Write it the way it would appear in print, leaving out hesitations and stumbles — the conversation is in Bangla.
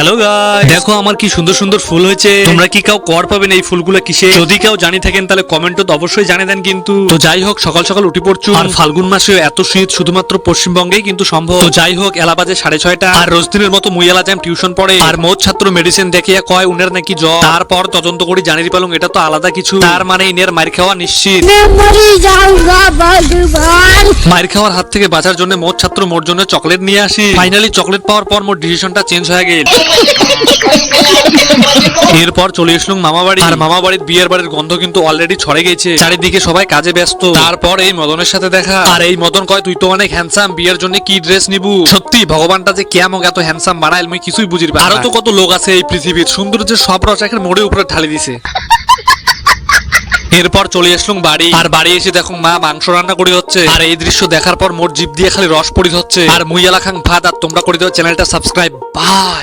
হ্যালো গাইস, দেখো আমার কি সুন্দর সুন্দর ফুল হয়েছে। তোমরা কি কেউ কর পাবেন এই ফুলগুলো কিসে? যদি কেউ জানি থাকেন তাহলে কমেন্টে তো অবশ্যই জানিয়ে দেন। কিন্তু তো যাই হোক, সকাল সকাল উঠে পড়ছু। আর ফাল্গুন মাসে এত শীত শুধুমাত্র পশ্চিমবঙ্গেই কিন্তু সম্ভব। তো যাই হোক, এলা বাজে 6:30। আর রোজ দিনের মতো মুই এলা যাম টিউশন পড়ে। আর মোট ছাত্র মেডিসিন দেখিয়া কয় উনের নাকি জ্বর। তারপর তদন্ত করে জানিয়ে পেলাম এটা তো আলাদা কিছু। তার মানে ইনের মার খাওয়া নিশ্চিত। মায়ের খাওয়ার হাত থেকে বাঁচার জন্য মোট ছাত্র মোর জন্য চকলেট নিয়ে আসি। ফাইনালি চকলেট পাওয়ার পর মোর ডিসিশনটা চেঞ্জ হয়ে গেল। এরপর চলে আসলাম মামা বাড়ি। আর মামা বাড়ির বিয়ের বাড়ির গন্ধ কিন্তু অলরেডি ছড়ে গেছে। চারিদিকে সবাই কাজে ব্যস্ত। তারপর এই মদনের সাথে দেখা। আর এই মদন কয় তুই তো অনেক হ্যান্ডসাম, বিয়ের জন্য কি ড্রেস নিবু? সত্যি ভগবানটা যে কেমন এত হ্যান্ডসাম বানাইল মুই কিছুই বুঝির পারি না। আরো তো কত লোক আছে এই পৃথিবীর, সৌন্দর্যের সব রস একের মোড়ে উপরে ঢালি দিছে। এরপর চলে আসলাম বাড়ি। আর বাড়ি এসে দেখো মা মাংস রান্না করে হচ্ছে। আর এই দৃশ্য দেখার পর মোর জিভ দিয়ে খালি রস পড়ি হচ্ছে। আর মুই এলা খাং ভাত। আর তোমরা করে দাও চ্যানেলটা সাবস্ক্রাইব। বাই।